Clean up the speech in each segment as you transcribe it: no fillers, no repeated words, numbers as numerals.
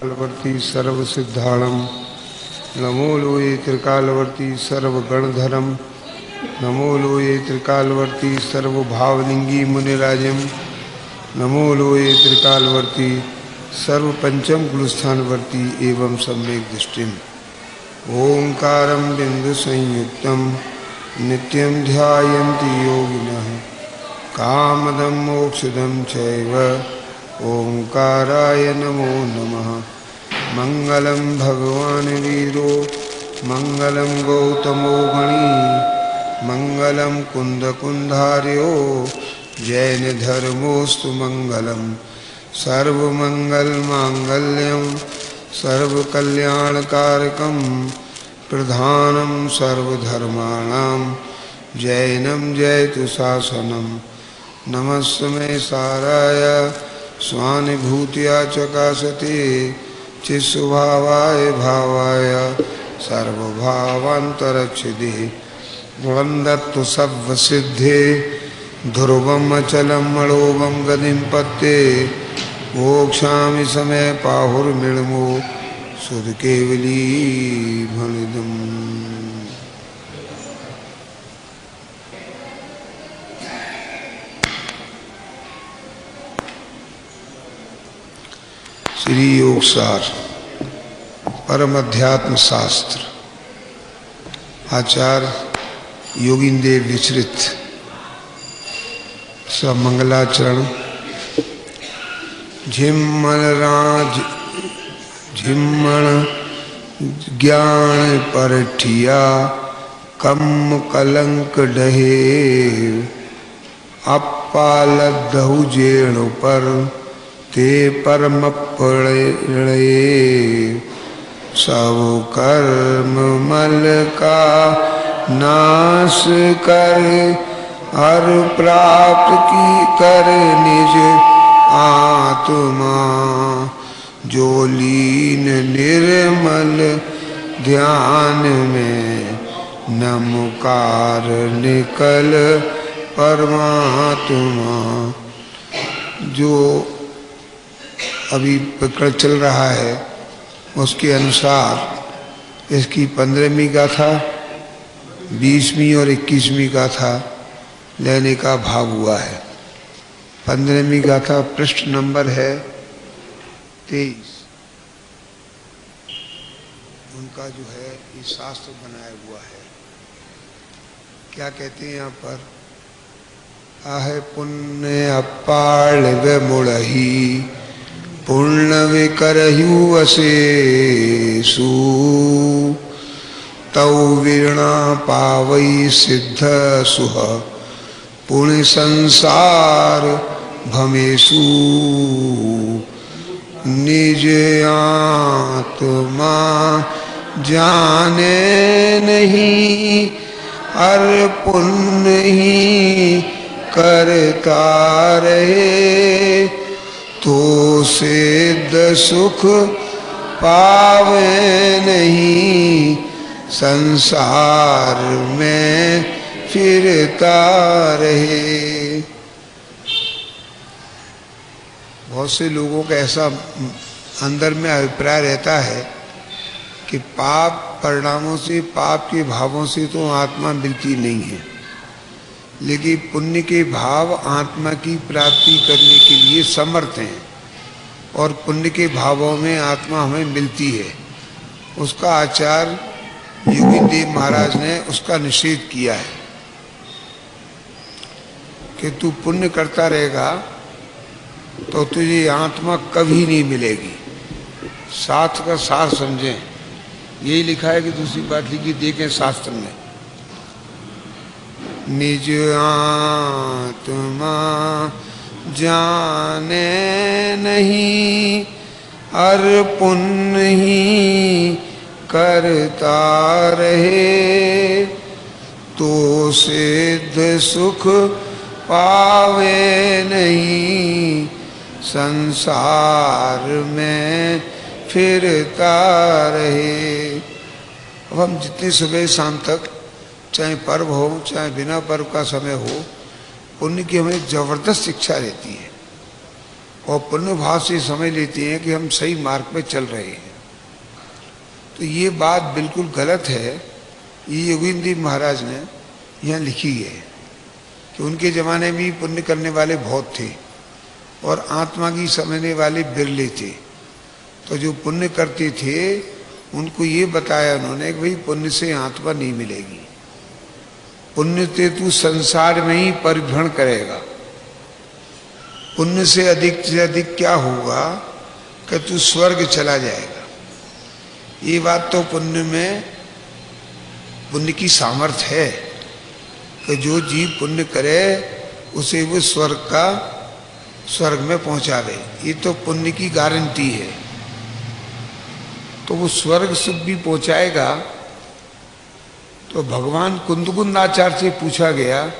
कालवर्ती सर्व सिद्धाणम नमो लोये त्रिकालवर्ती सर्वगणधरम नमो लोये त्रिकालवर्ती सर्वभावलिंगी मुनिराजम नमो लोये त्रिकालवर्ती सर्वपंचम गुणस्थानवर्ती एवं सम्यक दृष्टिम ओंकारं बिंदु संयुक्तं नित्यं ध्यायन्ति योगिनः कामदं मोक्षदं चैव ओंकाराय नमो नमः। मंगलम भगवान वीरो मंगलम गौतमो गणी मंगलम कुंद कुंधार्यो जैन धर्मोस्तु मंगलम सर्वमंगल मांगल्यम सर्वकल्याणकारकम प्रधानम सर्वधर्माणां जैनम जयतु शासनम नमस्मे साराय स्वानुभूत्या चकाशते चिस्वभावाय भावाय सर्वभावान्तरच्छिदे वन्दतु सर्वसिद्धे ध्रुवम् अचलं मणोबं गतिं पत्ते मोक्षामि समय पाहुर्मिळमो सुधकेवली भणिदम्। श्री योगसार परम अध्यात्म शास्त्र आचार्य योगिंदेव विचरित सब मंगलाचरण झिम्मण राज झिम्मण ज्ञान परठिया कम कलंक डहे अपालदहु जेणु पर ते परम पड़े सब कर्म मल का नाश कर हर प्राप्त की कर निज आत्मा जो लीन निर्मल ध्यान में नमकार निकल परमात्मा। जो अभी प्रकरण चल रहा है उसके अनुसार इसकी 15वीं गाथा 20वीं और 21वीं गाथा लेने का भाव हुआ है। 15वीं गाथा पृष्ठ नंबर है 23। उनका जो है ये शास्त्र बनाया हुआ है। क्या कहते हैं यहाँ पर? आहे पुण्य अपाल व मुड़ही पूर्ण विकरहु अशेषु तौ वीणा पावई सिद्ध सुह पुण्य संसार भमेशु निज आत्मा जाने नहीं हर पुण्य ही करता रहे तो सिद्ध सुख पावे नहीं संसार में फिरता रहे। बहुत से लोगों का ऐसा अंदर में अभिप्राय रहता है कि पाप परिणामों से पाप के भावों से तो आत्मा मिलती नहीं है, लेकिन पुण्य के भाव आत्मा की प्राप्ति करने के लिए समर्थ हैं और पुण्य के भावों में आत्मा हमें मिलती है। उसका आचार्य योगीदेव महाराज ने उसका निषेध किया है कि तू पुण्य करता रहेगा तो तुझे आत्मा कभी नहीं मिलेगी। साथ का सार समझें, यही लिखा है कि दूसरी बात लिखी देखें शास्त्र में। निज आत्मा जाने नहीं हर पुण्य ही करता रहे तो सिद्ध सुख पावे नहीं संसार में फिरता रहे। अब हम जितनी सुबह शाम तक चाहे पर्व हो चाहे बिना पर्व का समय हो, पुण्य की हमें जबरदस्त इच्छा रहती है और पुण्य भाव से समझ लेते हैं कि हम सही मार्ग पे चल रहे हैं। तो ये बात बिल्कुल गलत है। ये योगेंद्र देव महाराज ने यहाँ लिखी है कि उनके ज़माने में पुण्य करने वाले बहुत थे और आत्मा की समझने वाले बिरले थे। तो जो पुण्य करते थे उनको ये बताया उन्होंने कि भाई पुण्य से आत्मा नहीं मिलेगी, पुण्य से तू संसार में ही परिभ्रमण करेगा। पुण्य से अधिक क्या होगा कि तू स्वर्ग चला जाएगा। ये बात तो पुण्य की सामर्थ्य है कि जो जीव पुण्य करे उसे वो स्वर्ग में पहुंचावे। ये तो पुण्य की गारंटी है। तो वो स्वर्ग सुख भी पहुंचाएगा। तो भगवान कुंदकुंदाचार्य से पूछा गया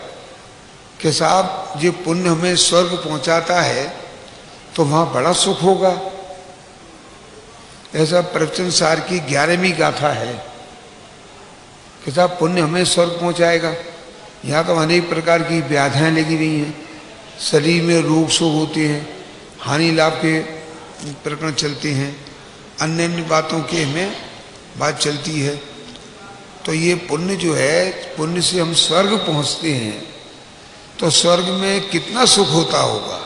कि साहब ये पुण्य हमें स्वर्ग पहुंचाता है तो वहां बड़ा सुख होगा। ऐसा प्रवचन सार की 11वीं गाथा है कि साहब पुण्य हमें स्वर्ग पहुंचाएगा। यहाँ तो अनेक प्रकार की व्याधियां लगी हुई हैं, शरीर में रोग शोग होते हैं, हानि लाभ के प्रकरण चलते हैं, अन्य अन्य बातों के हमें बात चलती है। तो ये पुण्य जो है, पुण्य से हम स्वर्ग पहुंचते हैं तो स्वर्ग में कितना सुख होता होगा।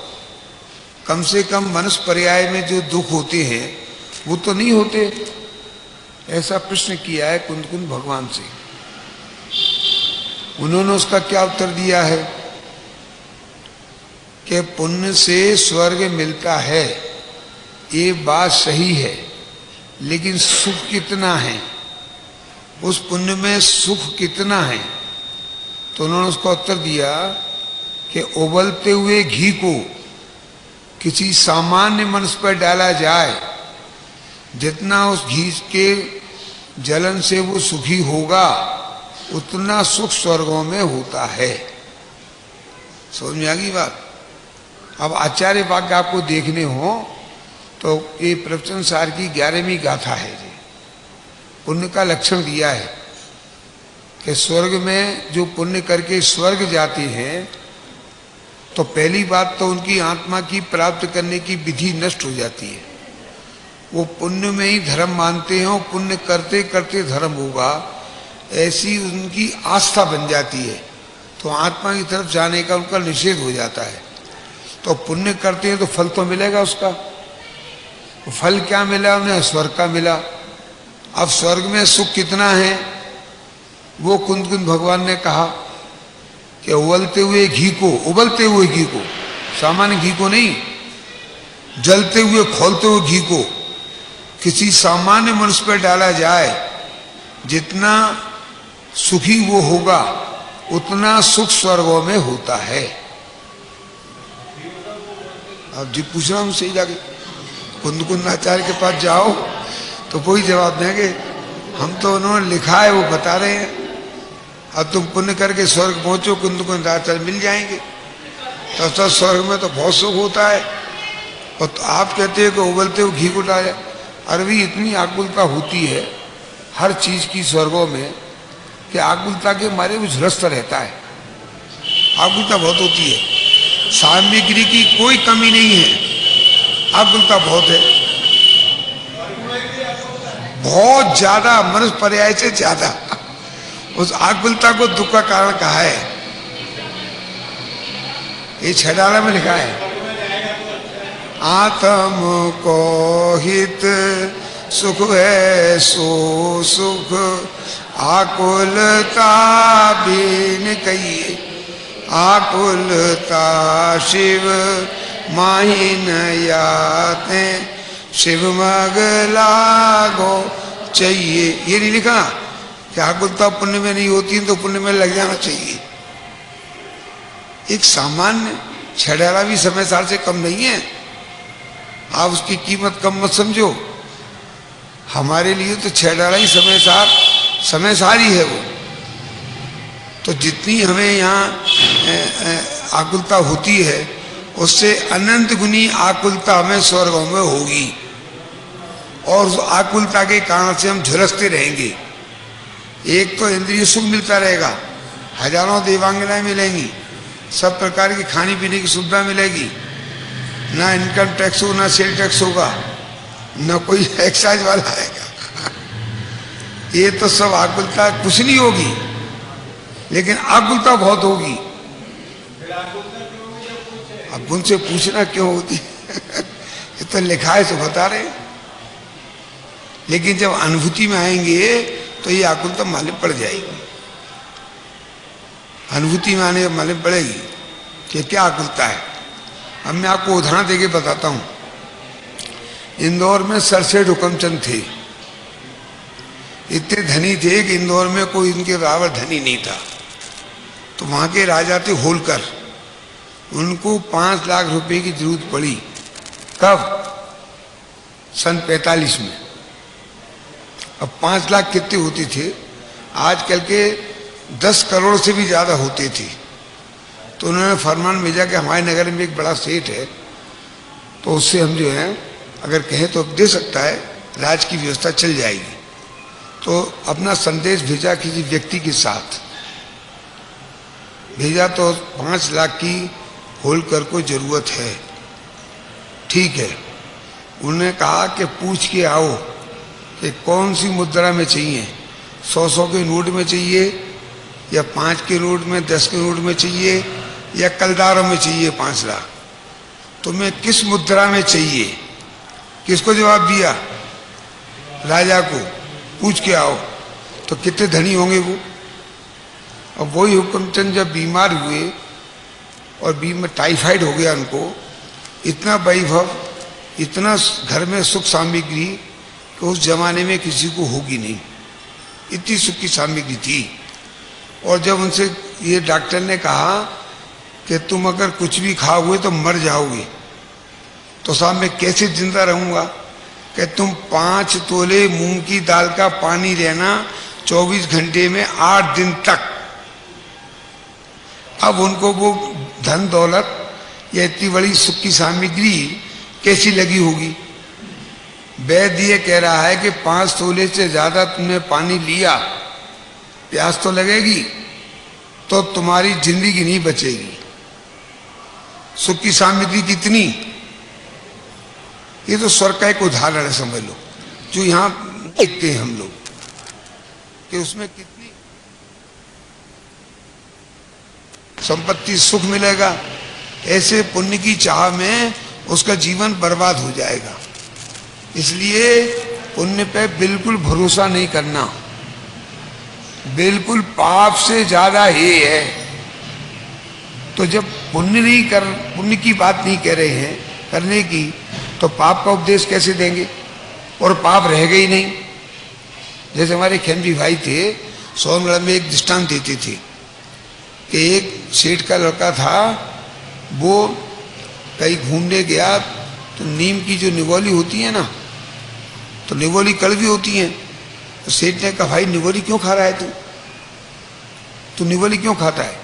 कम से कम मनुष्य पर्याय में जो दुख होते हैं वो तो नहीं होते। ऐसा प्रश्न किया है कुंद भगवान से। उन्होंने उसका क्या उत्तर दिया है कि पुण्य से स्वर्ग मिलता है, ये बात सही है, लेकिन सुख कितना है, उस पुण्य में सुख कितना है। तो उन्होंने उसका उत्तर दिया कि उबलते हुए घी को किसी सामान्य मनुष्य पर डाला जाए, जितना उस घी के जलन से वो सुखी होगा उतना सुख स्वर्गों में होता है। समझ में आ गई बात। अब आचार्य वाक्य आपको देखने हो तो ये प्रवचन सार की 11वीं गाथा है। जी पुण्य का लक्षण दिया है कि स्वर्ग में जो पुण्य करके स्वर्ग जाते हैं तो पहली बात तो उनकी आत्मा की प्राप्त करने की विधि नष्ट हो जाती है। वो पुण्य में ही धर्म मानते हैं और पुण्य करते करते धर्म होगा, ऐसी उनकी आस्था बन जाती है। तो आत्मा की तरफ जाने का उनका निषेध हो जाता है। तो पुण्य करते हैं तो फल तो मिलेगा उसका। तो फल क्या मिला उन्हें? स्वर्ग का मिला। अब स्वर्ग में सुख कितना है वो कुंद भगवान ने कहा कि उबलते हुए घी को, सामान्य घी को नहीं, जलते हुए खौलते हुए घी को किसी सामान्य मनुष्य पर डाला जाए, जितना सुखी वो होगा उतना सुख स्वर्गों में होता है। अब जी पूछ रहा हूं सही जाके कुंदकुंदाचार्य के पास जाओ तो कोई जवाब देंगे, हम तो उन्होंने लिखा है वो बता रहे हैं। अब तुम पुण्य करके स्वर्ग पहुंचो, कुंदकुंदाचार्य मिल जाएंगे। तो स्वर्ग में तो बहुत सुख होता है और तो आप कहते हैं कि उबलते हुए घी को डाला। अरे भी इतनी आकुलता होती है हर चीज की स्वर्गों में कि आकुलता के मारे वो झुलसता रहता है। आकुलता बहुत होती है, सामग्री की कोई कमी नहीं है, आकुलता बहुत है, बहुत ज्यादा, मनुष्य पर्याय से ज्यादा। उस आकुलता को दुख का कारण कहा है, ये छडाला में लिखा है। आत्म को हित सुख है सो सुख, आकुलता बिन कहिए, आकुलता शिव माहिन याते, शिव मग लागो चाहिए। ये नहीं लिखा कि आकुलता पुण्य में नहीं होती तो पुण्य में लग जाना चाहिए। एक सामान्य छड़ाला भी समय साल से कम नहीं है, आप उसकी कीमत कम मत समझो। हमारे लिए तो छड़ाला ही समय सार ही है वो। तो जितनी हमें यहाँ आकुलता होती है उससे अनंत गुनी आकुलता हमें स्वर्गों में होगी, और उस आकुलता के कारण से हम झुलसते रहेंगे। एक तो इंद्रिय सुख मिलता रहेगा, हजारों देवांगनाएं मिलेंगी, सब प्रकार की खाने पीने की सुविधा मिलेगी, ना इनकम टैक्स हो, ना सेल टैक्स होगा, ना कोई एक्साइज वाला आएगा। ये तो सब आकुलता कुछ नहीं होगी, लेकिन आकुलता बहुत होगी। अब उनसे पूछना क्यों होती ये तो लिखा है तो बता रहे। लेकिन जब अनुभूति में आएंगे तो ये आकुलता मालूम पड़ जाएगी। अनुभूति में आने मालूम पड़ेगी कि क्या आकुलता है। अब मैं आपको उदाहरण देके बताता हूं। इंदौर में सरसेठ हुकमचंद थे। इतने धनी थे कि इंदौर में कोई इनके बराबर धनी नहीं था। तो वहां के राजा थे होलकर। उनको 5 लाख रुपए की जरूरत पड़ी। कब? सन 45 में। अब 5 लाख कितने होते थे? आजकल के 10 करोड़ से भी ज्यादा होते थे। तो उन्होंने फरमान भेजा कि हमारे नगर में एक बड़ा सेठ है, तो उससे हम जो है अगर कहें तो दे सकता है, राज की व्यवस्था चल जाएगी। तो अपना संदेश भेजा किसी व्यक्ति के साथ भेजा, तो 5 लाख की होलकर को जरूरत है। ठीक है, उन्होंने कहा कि पूछ के आओ कि कौन सी मुद्रा में चाहिए, 100 के नोट में चाहिए या 5 के नोट में, 10 के नोट में चाहिए या कलदारों में चाहिए 5 लाख। तुम्हें किस मुद्रा में चाहिए? किसको जवाब दिया? राजा को। पूछ के आओ। तो कितने धनी होंगे वो। अब वही हुकमचंद जब बीमार हुए और टाइफाइड हो गया उनको, इतना वैभव, इतना घर में सुख सामग्री कि उस जमाने में किसी को होगी नहीं, इतनी सुख की सामग्री थी। और जब उनसे ये डॉक्टर ने कहा कि तुम अगर कुछ भी खाओगे तो मर जाओगे, तो साहब मैं कैसे जिंदा रहूंगा? कि तुम 5 तोले मूंग की दाल का पानी लेना 24 घंटे में 8 दिन तक। अब उनको वो धन दौलत या इतनी बड़ी सुख की सामग्री कैसी लगी होगी? वैद्य ये कह रहा है कि 5 तोले से ज्यादा तुमने पानी लिया, प्यास तो लगेगी, तो तुम्हारी जिंदगी नहीं बचेगी। सुख की सामग्री कितनी? ये तो स्वर्ग का एक उदाहरण है, समझ लो, जो यहां देखते हैं हम लोग कि उसमें कितनी संपत्ति, सुख मिलेगा। ऐसे पुण्य की चाह में उसका जीवन बर्बाद हो जाएगा। इसलिए पुण्य पे बिल्कुल भरोसा नहीं करना। बिल्कुल पाप से ज्यादा ये है। तो जब पुण्य की बात नहीं कह रहे हैं करने की, तो पाप का उपदेश कैसे देंगे? और पाप रहेगा ही नहीं। जैसे हमारे खेमजी भाई थे, सोनगढ़ में एक दृष्टांत देते थे कि एक सेठ का लड़का था, वो कहीं घूमने गया, तो नीम की जो निगोली होती है ना, तो निगोली कड़वी होती है। तो सेठ ने कहा, भाई निगोली क्यों खा रहा है तू निगोली क्यों खाता है?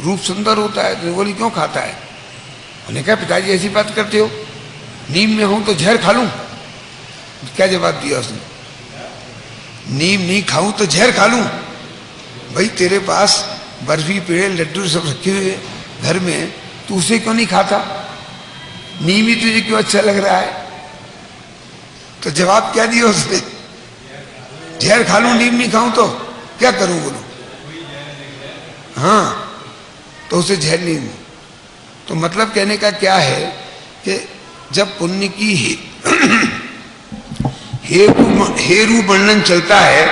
रूप सुंदर होता है, तो निगोली क्यों खाता है? उन्होंने कहा, पिताजी ऐसी बात करते हो, नीम में हूं तो जहर खा लूं? क्या जवाब दिया उसने? नीम नहीं खाऊं तो जहर खा लूं? भाई तेरे पास बर्फी, पेड़े, लड्डू सब रखे हुए घर में, तू उसे क्यों नहीं खाता? नीम ही तुझे क्यों अच्छा लग रहा है? तो जवाब क्या दिया उसने? जहर खा लूं, नीम नहीं खाऊं तो क्या करूं? बोलो। हाँ, तो उसे जहर नहीं। तो मतलब कहने का क्या है कि जब पुण्य की हेरु वर्णन चलता है,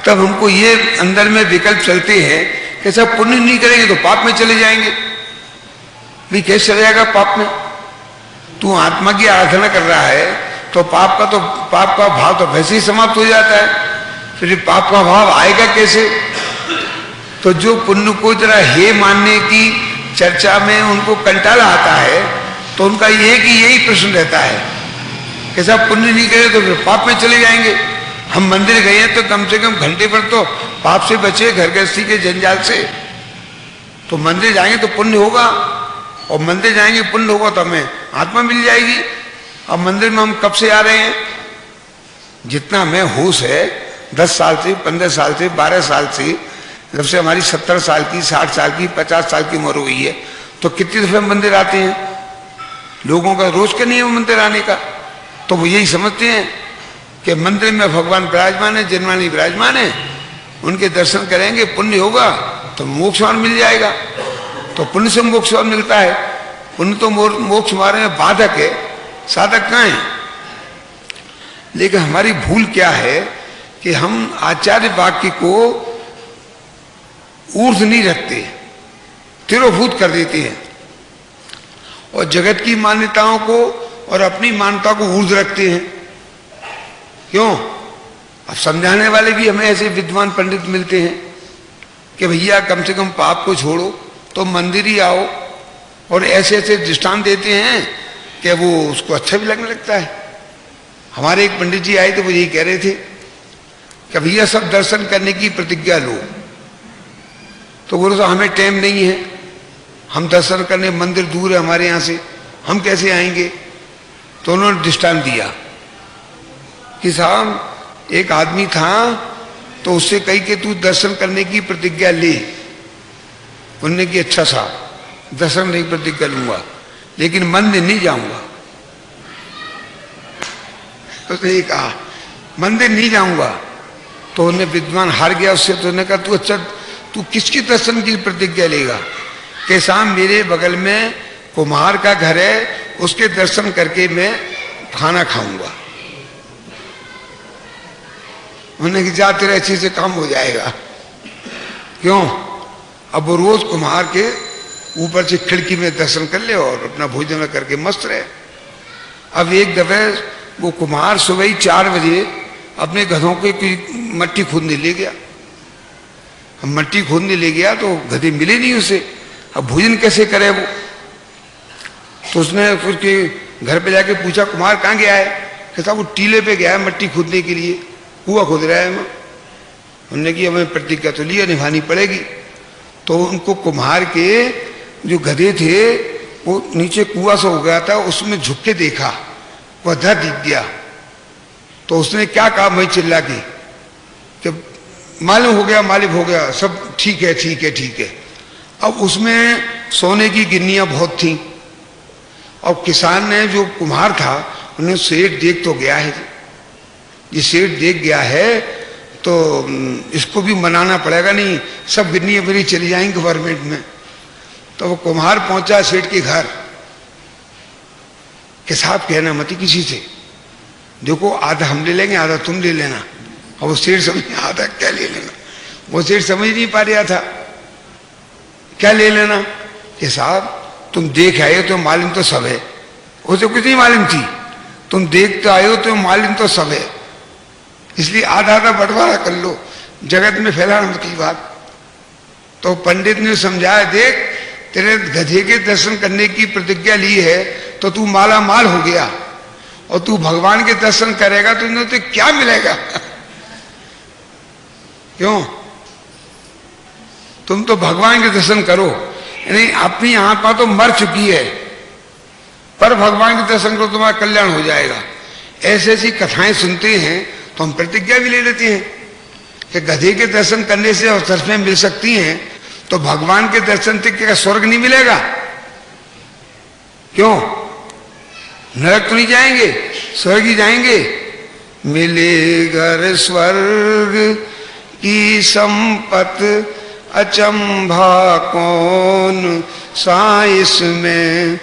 तब हमको ये अंदर में विकल्प चलते हैं कि सब पुण्य नहीं करेंगे तो पाप में चले जाएंगे। भी कैसे चले जाएगा पाप में? तू आत्मा की आराधना कर रहा है तो पाप का भाव तो वैसे ही समाप्त हो जाता है। फिर पाप का भाव आएगा कैसे? तो जो पुण्य को जरा हे मानने की चर्चा में उनको कंटाला आता है, तो उनका ये कि यही प्रश्न रहता है कि सब पुण्य नहीं करे तो फिर पाप में चले जाएंगे। हम मंदिर गए हैं तो कम से कम घंटे भर तो पाप से बचे, घर गृहस्थी के जंजाल से। तो मंदिर जाएंगे तो पुण्य होगा, और मंदिर जाएंगे पुण्य होगा तो हमें आत्मा मिल जाएगी। अब मंदिर में हम कब से आ रहे हैं? जितना हमें होश है, 10 साल से, 15 साल से, 12 साल से, जब से हमारी 70 साल की, 60 साल की, 50 साल की उम्र हुई है, तो कितनी दफे मंदिर आते हैं? लोगों का रोज का नियम मंदिर आने का। तो वो यही समझते हैं कि मंदिर में भगवान विराजमान है, जन्मानी विराजमान है, उनके दर्शन करेंगे पुण्य होगा तो मोक्षवान मिल जाएगा। तो पुण्य से मोक्षवान मिलता है। पुण्य तो मोक्ष हमारे में बाधक है, साधक कहाँ है। लेकिन हमारी भूल क्या है कि हम आचार्य वाक्य को ऊर्ध्व नहीं रखते, तिरोभूत कर देते हैं और जगत की मान्यताओं को और अपनी मान्यता को ऊर्ध्व रखते हैं। क्यों? अब समझाने वाले भी हमें ऐसे विद्वान पंडित मिलते हैं कि भैया कम से कम पाप को छोड़ो तो मंदिर ही आओ, और ऐसे ऐसे दृष्टांत देते हैं कि वो उसको अच्छा भी लगने लगता है। हमारे एक पंडित जी आए थे, वो यही कह रहे थे कि भैया सब दर्शन करने की प्रतिज्ञा लो। तो बोलो तो हमें टाइम नहीं है, हम दर्शन करने, मंदिर दूर है हमारे यहाँ से, हम कैसे आएंगे। तो उन्होंने दृष्टांत दिया कि साहब एक आदमी था तो उससे कही कि तू दर्शन करने की प्रतिज्ञा ले। उन्होंने कि अच्छा साहब दर्शन करने की प्रतिज्ञा लूंगा लेकिन मंदिर नहीं जाऊंगा। उसने कहा मंदिर नहीं जाऊंगा। तो उन्हें विद्वान हार गया उससे। तो उन्होंने कहा तू अच्छा तू किसकी दर्शन की प्रतिज्ञा लेगा। कि साहब मेरे बगल में कुम्हार का घर है, उसके दर्शन करके मैं खाना खाऊंगा। उन्होंने कहा जा तेरे अच्छे से काम हो जाएगा। क्यों? अब वो रोज कुम्हार के ऊपर से खिड़की में दर्शन कर ले और अपना भोजन करके मस्त रहे। अब एक दफे वो कुम्हार सुबह ही 4 बजे अपने गधों के मट्टी खोदने ले गया। अब मट्टी खोदने ले गया तो गधे मिले नहीं उसे। अब भोजन कैसे करे वो। तो उसने फिर के घर पे जाके पूछा कुम्हार कहाँ गया है। कहता वो टीले पे गया है मट्टी खोदने के लिए, कुआं खोद रहा है। उन्होंने की हमें प्रतिज्ञा तो लिया, निभानी पड़ेगी। तो उनको कुम्हार के जो गधे थे वो नीचे कुआं सा हो गया था, उसमें झुक के देखा, वह गधा दिख गया। तो उसने क्या कहा, मैं चिल्ला के कि मालूम हो गया, मालिक हो गया, सब ठीक है ठीक है ठीक है। अब उसमें सोने की गिन्नियां बहुत थी। और किसान ने जो कुम्हार था उन्हें सेठ देख तो गया है, ये सेठ देख गया है तो इसको भी मनाना पड़ेगा, नहीं सब गिन्नियां मेरी चली जाएंगी गवर्नमेंट में। तो वो कुम्हार पहुंचा सेठ के घर कि साहब कहना मत किसी से, देखो आधा हम ले लेंगे आधा तुम ले लेना। और वो सेठ समझ आधा क्या ले लेना, वो सेठ समझ नहीं पा रहा था क्या ले लेना। कि साहब तुम देख आए हो तो मालूम तो सब है। उसे कुछ नहीं मालूम थी, तुम देख तो आए हो तो मालूम तो सब है, इसलिए आधा आधा बंटवारा कर लो, जगत में फैलाना मत की बात। तो पंडित ने समझाया देख तेरे गधे के दर्शन करने की प्रतिज्ञा ली है तो तू माला माल हो गया, और तू भगवान के दर्शन करेगा तो इन्हें तो क्या मिलेगा। क्यों? तुम तो भगवान के दर्शन करो, नहीं अपनी आत्मा तो मर चुकी है, पर भगवान के दर्शन करो तुम्हारा कल्याण हो जाएगा। ऐसी ऐसी कथाएं सुनते हैं तो हम प्रतिज्ञा भी ले लेते हैं कि गधे के दर्शन करने से और तरफें मिल सकती हैं, तो भगवान के दर्शन से क्या स्वर्ग नहीं मिलेगा? क्यों? नरक तो नहीं जाएंगे, स्वर्ग ही जाएंगे। मिले घर स्वर्ग की संपत अचंभा कौन सा इसमें,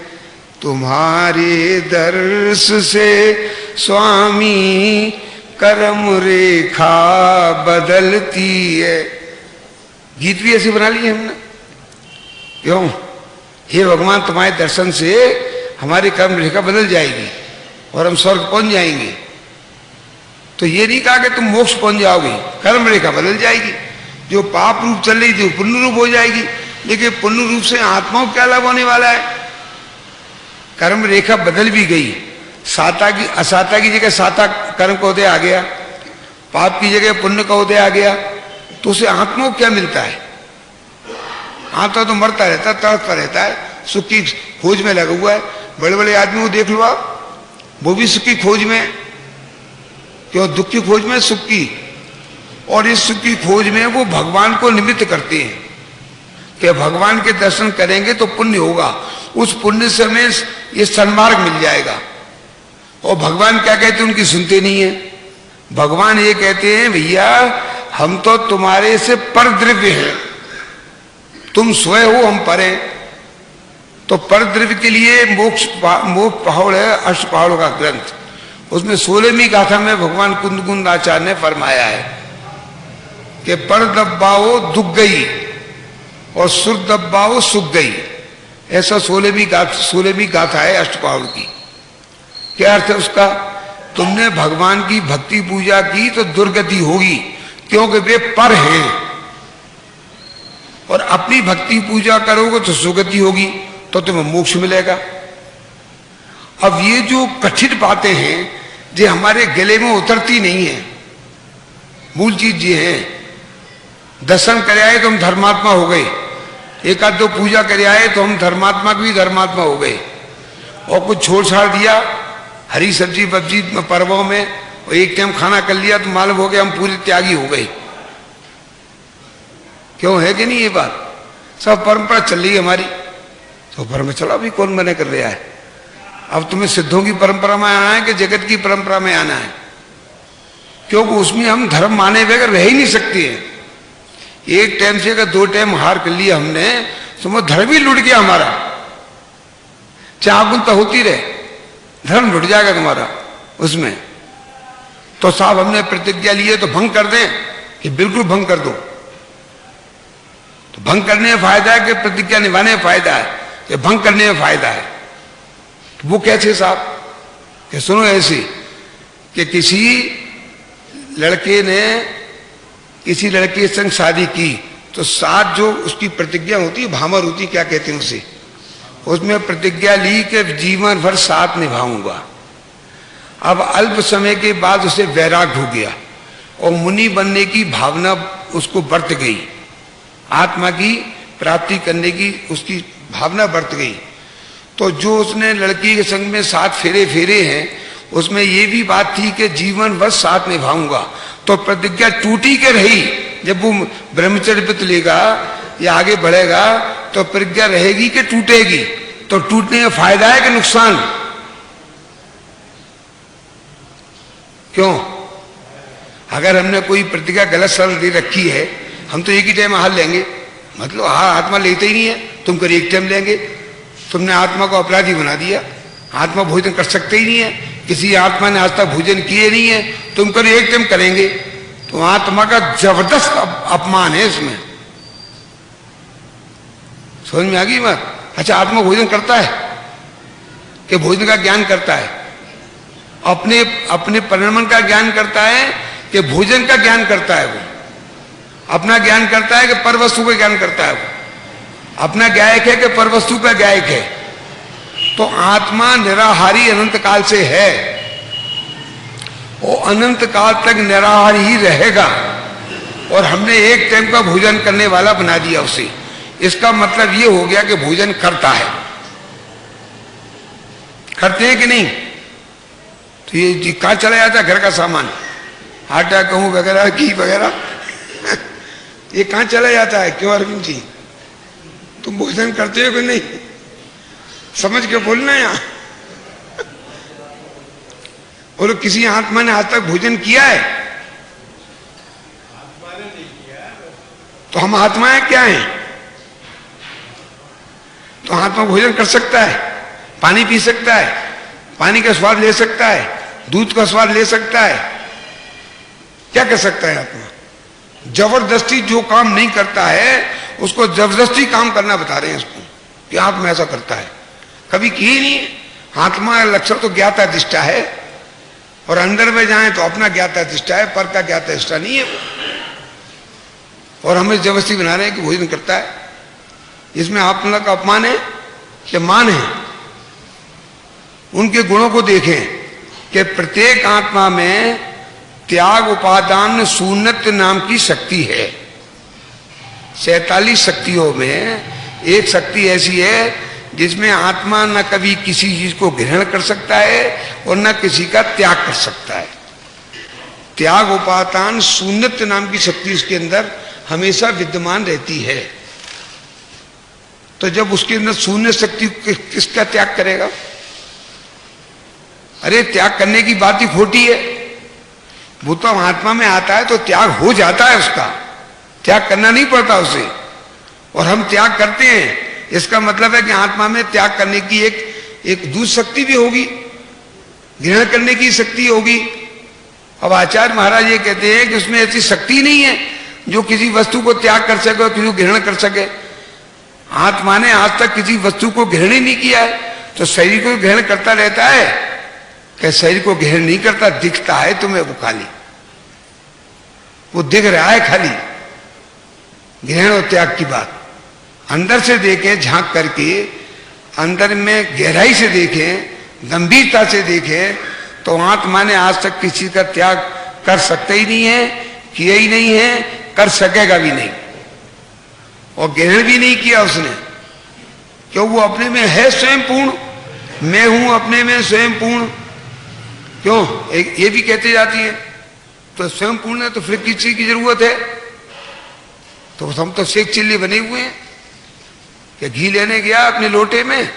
तुम्हारे दर्श से स्वामी कर्म रेखा बदलती है। गीत भी ऐसे बना लिए हमने। क्यों? हे भगवान तुम्हारे दर्शन से हमारी कर्म रेखा बदल जाएगी और हम स्वर्ग पहुंच जाएंगे। तो ये नहीं कहा कि तुम मोक्ष पहुंच जाओगे, कर्म रेखा बदल जाएगी। जो पाप रूप चल रही थी वो पुण्य रूप हो जाएगी। लेकिन पुण्य रूप से आत्माओं को क्या लाभ होने वाला है? कर्म रेखा बदल भी गई, साता की असाता की जगह साता कर्म का उदय आ गया, पाप की जगह पुण्य का उदय आ गया, तो उसे आत्मा को क्या मिलता है? आत्मा तो मरता रहता है, तड़पता रहता है, सुख की खोज में लगा हुआ है। बड़े बड़े आदमी को देख लो आप, वो भी सुख की खोज में, क्यों? दुख की खोज में, सुख की। और इस सुख की खोज में वो भगवान को निमित्त करते हैं कि भगवान के दर्शन करेंगे तो पुण्य होगा, उस पुण्य से हमें ये सन्मार्ग मिल जाएगा। और भगवान क्या कहते हैं, उनकी सुनते नहीं है। भगवान ये कहते हैं, भैया हम तो तुम्हारे से पर द्रव्य हैं, तुम स्वयं हो, हम पर हैं। तो पर द्रव्य के लिए मोक्ष पहाड़ है, अष्ट पहाड़ों का ग्रंथ, उसमें 16वीं गाथा में भगवान कुंद आचार्य ने फरमाया है कि पर दब्बाओ दुख गई और सुर दब्बाओ सुख गई। ऐसा 16वीं गाथा है अष्ट पहाड़ की। क्या अर्थ है उसका? तुमने भगवान की भक्ति पूजा की तो दुर्गति होगी, क्योंकि वे पर हैं, और अपनी भक्ति पूजा करोगे तो सुगति होगी, तो तुम्हें मोक्ष मिलेगा। अब ये जो कठिन बातें हैं जो हमारे गले में उतरती नहीं है, मूल चीज ये है, दर्शन कर आए तो हम धर्मात्मा हो गए, एक आध दो पूजा कर आए तो हम धर्मात्मा भी धर्मात्मा हो गए, और कुछ छोड़ छाड़ दिया हरी सब्जी वब्जी पर्वों में, और एक टाइम खाना कर लिया तो मालूम हो गया हम पूरे त्यागी हो गए। क्यों है कि नहीं? ये बात सब परंपरा चल रही है हमारी, तो परंपरा चला भी कौन मना कर रहा है? अब तुम्हें सिद्धों की परंपरा में आना है कि जगत की परंपरा में आना है? क्योंकि उसमें हम धर्म माने बगैर रह ही नहीं सकते हैं। एक टाइम से अगर 2 टाइम हार कर लिया हमने तो वो धर्म ही लुट गया हमारा। चाहगुन तो होती रहे, धर्म लुट जाएगा तुम्हारा उसमें। तो साहब हमने प्रतिज्ञा ली है तो भंग कर दें कि बिल्कुल भंग कर दो। तो भंग करने में फायदा है कि प्रतिज्ञा निभाने में फायदा है? कि भंग करने में फायदा है। तो वो कैसे साहब? कि सुनो ऐसी कि किसी लड़के ने किसी लड़के के संग शादी की तो साथ जो उसकी प्रतिज्ञा होती है, भामर होती, क्या कहते हैं उसे, उसमें प्रतिज्ञा ली कि जीवन भर साथ निभाऊंगा। अब अल्प समय के बाद उसे वैराग हो गया और मुनि बनने की भावना उसको बढ़त गई, आत्मा की प्राप्ति करने की उसकी भावना बढ़त गई। तो जो उसने लड़की के संग में 7 फेरे हैं, उसमें ये भी बात थी कि जीवन भर साथ निभाऊंगा। तो प्रतिज्ञा टूटी के रही। जब वो ब्रह्मचर्य व्रत लेगा या आगे बढ़ेगा तो प्रतिज्ञा रहेगी कि टूटेगी? तो टूटने में फायदा है कि नुकसान? क्यों? अगर हमने कोई प्रतिज्ञा गलत सरल दे रखी है, हम तो एक ही टाइम आहार लेंगे, मतलब आत्मा लेते ही नहीं है, तुम कर एक टाइम लेंगे। तुमने आत्मा को अपराधी बना दिया, आत्मा भोजन कर सकते ही नहीं है, किसी आत्मा ने आज तक भोजन किए नहीं है, तुम करो एक टाइम करेंगे, तो आत्मा का जबरदस्त अपमान है इसमें। समझ में आ गई बात? अच्छा, आत्मा भोजन करता है कि भोजन का ज्ञान करता है? अपने अपने परिणमन का ज्ञान करता है कि भोजन का ज्ञान करता है? वो अपना ज्ञान करता है कि पर वस्तु का ज्ञान करता है? वो अपना गायक है कि पर वस्तु का गायक है? तो आत्मा निराहारी अनंत काल से है, वो अनंत काल तक निराहार ही रहेगा, और हमने एक टाइम का भोजन करने वाला बना दिया उसे। इसका मतलब ये हो गया कि भोजन करता है। करते हैं कि नहीं? तो ये कहाँ चला जाता है? घर का सामान, आटा गेहूं वगैरह घी वगैरह ये कहाँ चला जाता है? क्यों अरविंद जी, तुम भोजन करते हो कि नहीं? समझ के बोलना है। यहाँ बोलो, किसी आत्मा ने आज तक भोजन किया है? तो हम आत्माएं क्या हैं? तो आत्मा भोजन कर सकता है, पानी पी सकता है, पानी का स्वाद ले सकता है, दूध का स्वाद ले सकता है, क्या कर सकता है आत्मा? जबरदस्ती जो काम नहीं करता है उसको जबरदस्ती काम करना बता रहे हैं इसको कि आत्मा ऐसा करता है। कभी किए नहीं। आत्मा का लक्षण तो ज्ञाता दिष्टा है, और अंदर में जाए तो अपना ज्ञाता दिष्टा है, पर का ज्ञाता दिष्टा नहीं है वो। और हमें जबरदस्ती बना रहे हैं कि भोजन करता है। इसमें आत्मा का अपमान है कि मान है? उनके गुणों को देखें कि प्रत्येक आत्मा में त्याग उपादान शून्यत्व नाम की शक्ति है। 47 शक्तियों में एक शक्ति ऐसी है जिसमें आत्मा न कभी किसी चीज को ग्रहण कर सकता है और न किसी का त्याग कर सकता है। त्याग उपादान शून्यत्व नाम की शक्ति उसके अंदर हमेशा विद्यमान रहती है। तो जब उसके अंदर शून्य शक्ति किसका त्याग करेगा? अरे त्याग करने की बात ही खोटी है। वो तो आत्मा में आता है तो त्याग हो जाता है उसका, त्याग करना नहीं पड़ता उसे। और हम त्याग करते हैं, इसका मतलब है कि आत्मा में त्याग करने की एक दूसरी शक्ति भी होगी, ग्रहण करने की शक्ति होगी। अब आचार्य महाराज ये कहते हैं कि उसमें ऐसी शक्ति नहीं है जो किसी वस्तु को त्याग कर सके और किसी को ग्रहण कर सके। आत्मा ने आज तक किसी वस्तु को ग्रहण ही नहीं किया है, तो शरीर को ग्रहण करता रहता है। क्या शरीर को ग्रहण नहीं करता? दिखता है तुम्हें वो खाली, वो दिख रहा है खाली। ग्रहण और त्याग की बात अंदर से देखें, झांक करके अंदर में गहराई से देखें, गंभीरता से देखें, तो आत्मा ने आज तक किसी का त्याग कर सकते ही नहीं है, किया ही नहीं है, कर सकेगा भी नहीं, और ग्रहण भी नहीं किया उसने। क्यों? वो अपने में है स्वयं पूर्ण। मैं हूं अपने में स्वयं पूर्ण। क्यों? ये भी कहते जाती है, तो स्वयं पूर्ण है तो फिर किसी की जरूरत है? तो हम तो शेख चिल्ली बने हुए हैं कि घी लेने गया अपने लोटे में,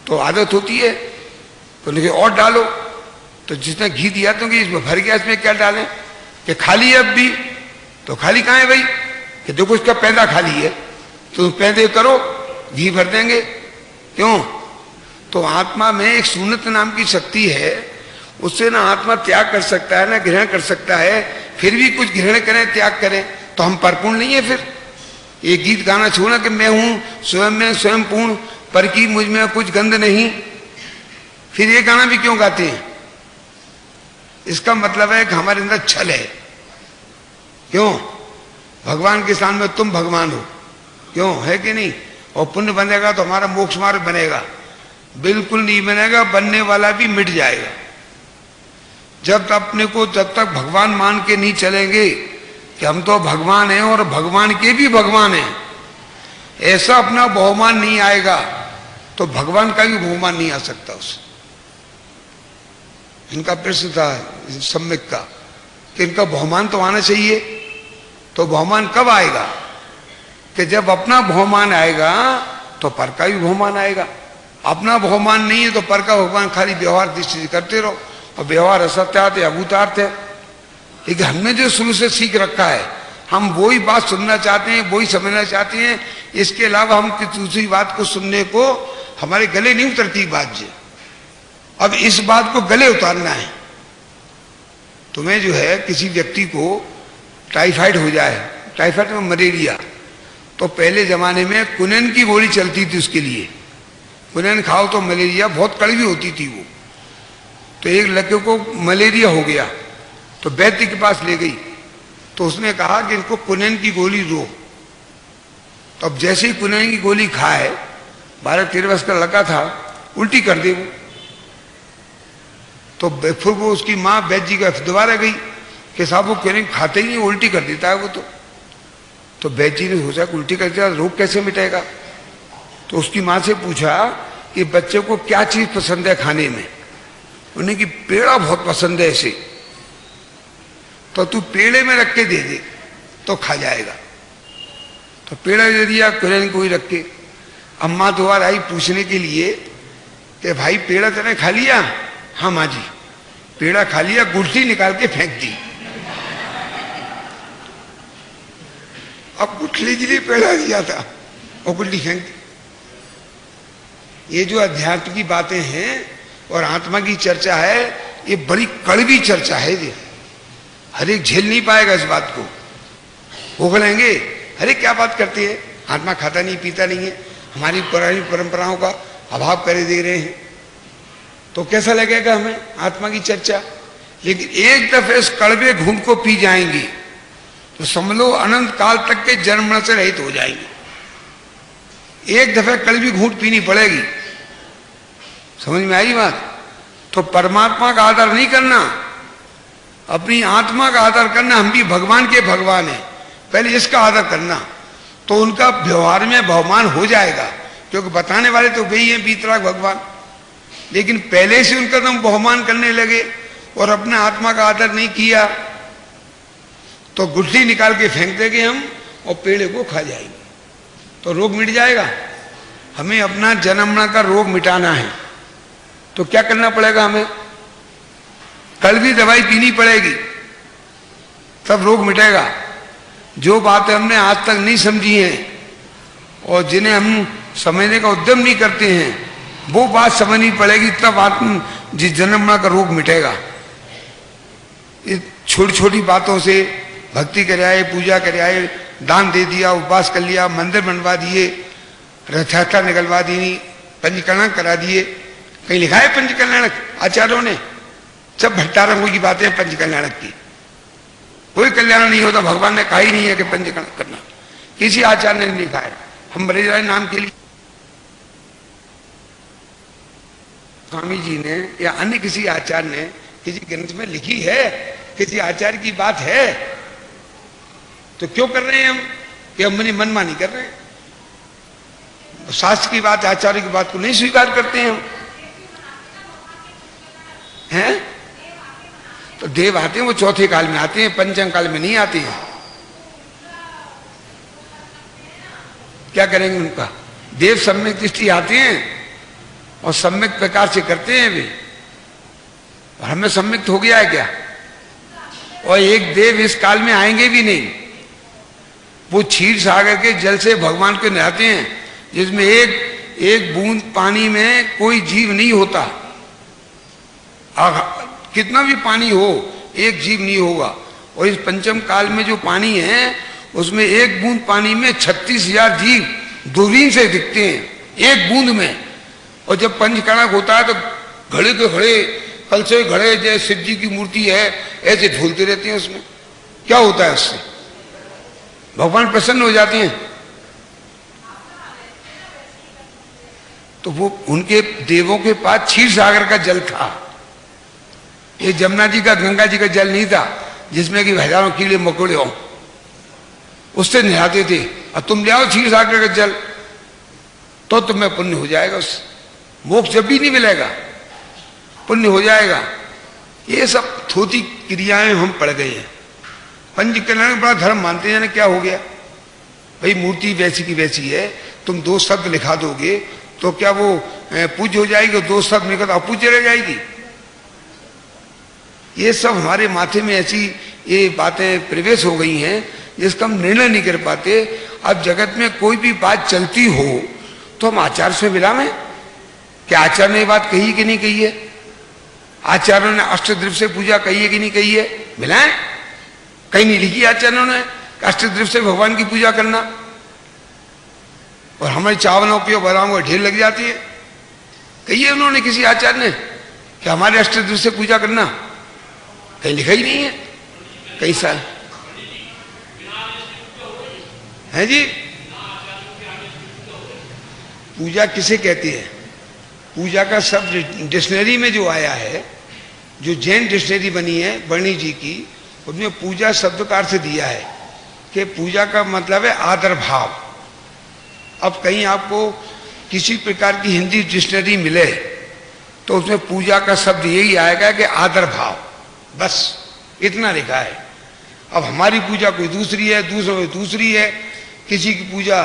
तो आदत होती है तो लेकिन और डालो, तो जिसने घी दिया तो कि इसमें भर गया, इसमें क्या डालें? कि खाली है अब भी, तो खाली कहाँ है भाई? कि देखो इसका पैदा खाली है, तो पैदे करो, घी भर देंगे। क्यों? तो आत्मा में एक शून्यत नाम की शक्ति है, उससे ना आत्मा त्याग कर सकता है ना ग्रहण कर सकता है। फिर भी कुछ ग्रहण करें त्याग करें तो हम परिपूर्ण नहीं है। फिर ये गीत गाना छोड़ना कि मैं हूं स्वयं में स्वयं पूर्ण, पर की मुझ में कुछ गंध नहीं, फिर ये गाना भी क्यों गाते हैं? इसका मतलब है कि हमारे अंदर छल है। क्यों? भगवान के सामने तुम भगवान हो, क्यों? है कि नहीं? और पुण्य बनेगा तो हमारा मोक्ष मार्ग बनेगा? बिल्कुल नहीं बनेगा, बनने वाला भी मिट जाएगा। जब तक भगवान मान के नहीं चलेंगे कि हम तो भगवान हैं और भगवान के भी भगवान हैं, ऐसा अपना बहुमान नहीं आएगा तो भगवान का भी बहुमान नहीं आ सकता उससे। इनका प्रश्न था सम्यक का कि इनका बहुमान तो आना चाहिए। तो बहुमान कब आएगा? कि जब अपना बहुमान आएगा तो पर का भी बहुमान आएगा। अपना बहुमान नहीं है तो पर का भगवान खाली व्यवहार दृष्टि करते रहो, और व्यवहार असत्यार्थ है, अभूतार्थ है। लेकिन हमने जो शुरू से सीख रखा है, हम वही बात सुनना चाहते हैं, वही समझना चाहते हैं। इसके अलावा हम किसी दूसरी बात को सुनने को हमारे गले नहीं उतरती बात जी। अब इस बात को गले उतारना है। तुम्हें जो है किसी व्यक्ति को टाइफाइड हो जाए, टाइफाइड में मलेरिया, तो पहले जमाने में कुनैन की गोली चलती थी उसके लिए। कुनैन खाओ तो मलेरिया बहुत कड़वी होती थी वो। तो एक लड़के को मलेरिया हो गया तो वैद्य के पास ले गई, तो उसने कहा कि इनको कुनैन की गोली दो। तो अब जैसे ही कुनैन की गोली खाए, 12-13 वर्ष का लड़का था, उल्टी कर दे वो। तो फिर वो उसकी माँ वैद्य जी का दोबारा गई कि साहब वो कुनैन खाते ही नहीं, उल्टी कर देता है वो। तो वैद्य जी ने सोचा कि उल्टी कर दिया रोग कैसे मिटेगा। तो उसकी माँ से पूछा कि बच्चे को क्या चीज पसंद है खाने में। उन्हें कि पेड़ा बहुत पसंद है ऐसे, तो तू पेड़े में रख के दे दे तो खा जाएगा। तो पेड़ा दे दिया, कुनैन को ही रख के। अम्मा दोबारा आई पूछने के लिए कि भाई पेड़ा तेने खा लिया? हाँ माँ जी, पेड़ा खा लिया, गुठली निकाल के फेंक दी। अब गुठली के लिए पेड़ा दिया था और गुठली फेंक दी। ये जो अध्यात्म की बातें हैं और आत्मा की चर्चा है, ये बड़ी कड़वी चर्चा है। ये हर एक झेल नहीं पाएगा इस बात को। वो बोलेंगे अरे क्या बात करती है, आत्मा खाता नहीं पीता नहीं है, हमारी पुरानी परंपराओं का अभाव करे दे रहे हैं। तो कैसा लगेगा हमें आत्मा की चर्चा? लेकिन एक दफे इस कड़वे घूंट को पी जाएंगी तो समझ लो अनंत काल तक के जन्म से रहित हो जाएंगे। एक दफे कड़वी घूंट पीनी पड़ेगी। समझ में आई बात? तो परमात्मा का आदर नहीं करना, अपनी आत्मा का आदर करना। हम भी भगवान के भगवान हैं, पहले इसका आदर करना, तो उनका व्यवहार में बहुमान हो जाएगा। क्योंकि बताने वाले तो वही हैं, बीतराग भगवान। लेकिन पहले से उनका तुम बहुमान करने लगे और अपने आत्मा का आदर नहीं किया तो गुठली निकाल के फेंक देंगे हम और पेड़े को खा जाएंगे, तो रोग मिट जाएगा। हमें अपना जन्मना का रोग मिटाना है तो क्या करना पड़ेगा हमें? कल भी दवाई पीनी पड़ेगी, तब रोग मिटेगा। जो बातें हमने आज तक नहीं समझी हैं और जिन्हें हम समझने का उद्यम नहीं करते हैं, वो बात समझनी पड़ेगी, तब आत्म जिस जन्म का रोग मिटेगा। छोटी छोटी बातों से भक्ति कर आए, पूजा कर आए, दान दे दिया, उपवास कर लिया, मंदिर बनवा दिए, रथ यात्रा निकलवा दी, पंचकल्याण करा दिए। कहीं लिखा है पंचकल्याण आचार्यों ने? सब भट्टारंगों की बातें पंचकल्याण की। कोई कल्याण नहीं होता, भगवान ने कहा ही नहीं है कि पंचकल्याण करना, किसी आचार्य ने नहीं लिखा है। हम बड़े जाए नाम के लिए स्वामी जी ने या अन्य किसी आचार्य ने किसी ग्रंथ में लिखी है, किसी आचार्य की बात है, तो क्यों कर रहे हैं हम कि हम अपनी मनमानी कर रहे हैं? शास्त्र की बात, आचार्य की बात को नहीं स्वीकार करते हैं हम, हैं? तो देव आते हैं, वो चौथे काल में आते हैं, पंचम काल में नहीं आते हैं। क्या करेंगे उनका? देव सम्यक दृष्टि आते हैं और सम्यक प्रकार से करते हैं वे, और हमें सम्यक हो गया है क्या? और एक देव इस काल में आएंगे भी नहीं। वो क्षीर सागर के जल से भगवान को नहाते हैं, जिसमें एक बूंद पानी में कोई जीव नहीं होता। कितना भी पानी हो, एक जीव नहीं होगा। और इस पंचम काल में जो पानी है, उसमें एक बूंद पानी में 36,000 जीव दूरबीन से दिखते हैं, एक बूंद में। और जब पंचकणक होता है तो घड़े के घड़े, कल से घड़े, जैसे शिव जी की मूर्ति है, ऐसे झूलते रहते हैं। उसमें क्या होता है? उससे भगवान प्रसन्न हो जाते हैं। तो वो उनके देवों के पास क्षीर सागर का जल था, ये जमुना जी का, गंगा जी का जल नहीं था जिसमें कि हजारों कीड़े मकोड़े हों। उससे नहाते थे। और तुम ले आओ क्षीर सागर का जल, तो तुम्हें पुण्य हो जाएगा, उससे मोक्ष जब भी नहीं मिलेगा, पुण्य हो जाएगा। ये सब थोती क्रियाएं हम पड़ गए हैं। पंचकल्याण बड़ा धर्म मानते हैं ना, क्या हो गया भाई? मूर्ति वैसी की वैसी है, तुम 2 शब्द लिखा दोगे तो क्या वो पूज्य हो जाएगी? 2 शब्द लिखा तो अपूज्य रह जाएगी। ये सब हमारे माथे में ऐसी ये बातें प्रवेश हो गई हैं जिसका हम निर्णय नहीं कर पाते। अब जगत में कोई भी बात चलती हो तो हम आचार्य से मिलावें। क्या आचार्य ने बात कही कि नहीं कही है? आचार्यों ने अष्टद्रव्य से पूजा कही है कि नहीं कही है? मिलाएं। कहीं नहीं लिखी आचार्यों ने अष्टद्रव्य से भगवान की पूजा करना। और हमारे चावलों पे बादाम को ढेर लग जाती है। कही है उन्होंने किसी आचार्य ने कि हमारे अष्टद्रव्य से पूजा करना? कहीं लिखा ही नहीं है। कई साल है जी। पूजा किसे कहती है? पूजा का शब्द डिक्शनरी में जो आया है, जो जैन डिक्शनरी बनी है बर्णी जी की, उसमें पूजा शब्द का अर्थ दिया है कि पूजा का मतलब है आदर भाव। अब कहीं आपको किसी प्रकार की हिंदी डिक्शनरी मिले तो उसमें पूजा का शब्द यही आएगा कि आदर भाव, बस इतना लिखा है। अब हमारी पूजा कोई दूसरी है, दूसरों की दूसरी है। किसी की पूजा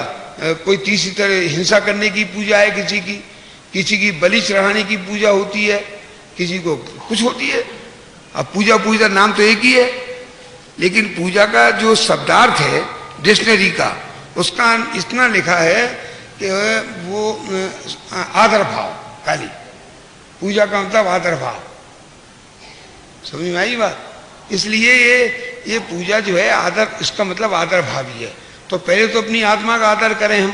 कोई तीसरी तरह हिंसा करने की पूजा है, किसी की बलि चढ़ाने की पूजा होती है, किसी को कुछ होती है। अब पूजा नाम तो एक ही है, लेकिन पूजा का जो शब्दार्थ है डिक्शनरी का, उसका इतना लिखा है कि वो आदर भाव, खाली पूजा का मतलब आदर भाव। समझ में आई बात? इसलिए ये पूजा जो है आदर, इसका मतलब आदर भाव ही है। तो पहले तो अपनी आत्मा का आदर करें हम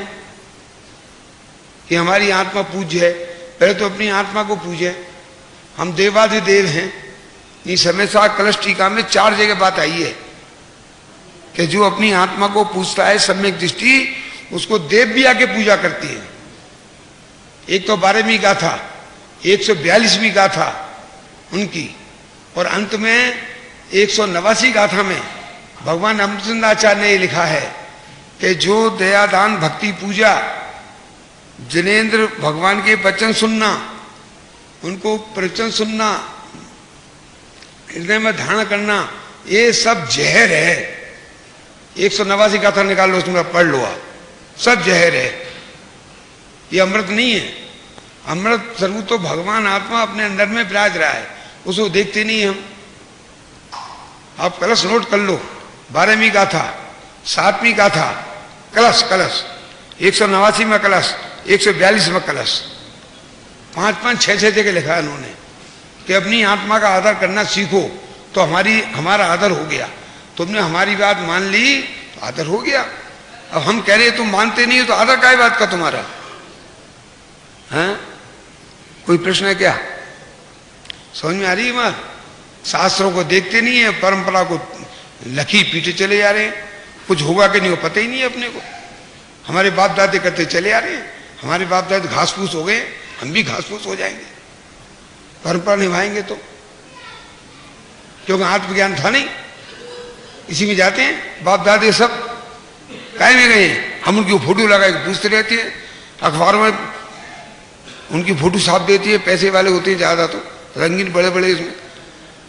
कि हमारी आत्मा पूज्य है। पहले तो अपनी आत्मा को पूजें। हम देवाधिदेव हैं। इस हमेशा कलश टीका में 4 जगह बात आई है कि जो अपनी आत्मा को पूजता है सम्यक दृष्टि, उसको देव भी आके पूजा करती है। एक तो 12वीं गाथा, 142वीं गाथा उनकी, और अंत में 189 गाथा में भगवान अमृतचंद्राचार्य ने लिखा है कि जो दयादान भक्ति पूजा, जिनेन्द्र भगवान के वचन सुनना, उनको प्रवचन सुनना, हृदय में धारण करना, ये सब जहर है। 189 गाथा निकाल लो, उसमें पढ़ लो आप, सब जहर है, ये अमृत नहीं है। अमृत स्वरूप तो भगवान आत्मा अपने अंदर में विराज रहा है, उसको देखते नहीं हम। आप कलश नोट कर लो, 12वीं गाथा, 7वीं गाथा, कलश कलश, 189 में कलश, 142 में कलश, 5-5, 6-6 जगह लिखा है उन्होंने कि अपनी आत्मा का आदर करना सीखो तो हमारा आदर हो गया। तुमने हमारी बात मान ली तो आदर हो गया। अब हम कह रहे तुम मानते नहीं हो तो आदर काय बात का तुम्हारा है? कोई प्रश्न है क्या? समझ में आ रही है बात? शास्त्रों को देखते नहीं है, परंपरा को लकी पीटे चले जा रहे हैं। कुछ होगा कि नहीं हो पता ही नहीं है अपने को। हमारे बाप दादे करते चले आ रहे हैं, हमारे बाप दादे घास फूस हो गए, हम भी घास फूस हो जाएंगे परंपरा निभाएंगे तो। क्योंकि आत्मज्ञान था नहीं, इसी में जाते हैं। बाप दादे सब काय में गए हैं, हम उनकी फोटो लगा के पूछते रहते हैं, अखबार में उनकी फोटो छाप देती है, पैसे वाले होते हैं ज्यादा तो रंगीन बड़े बड़े, इसमें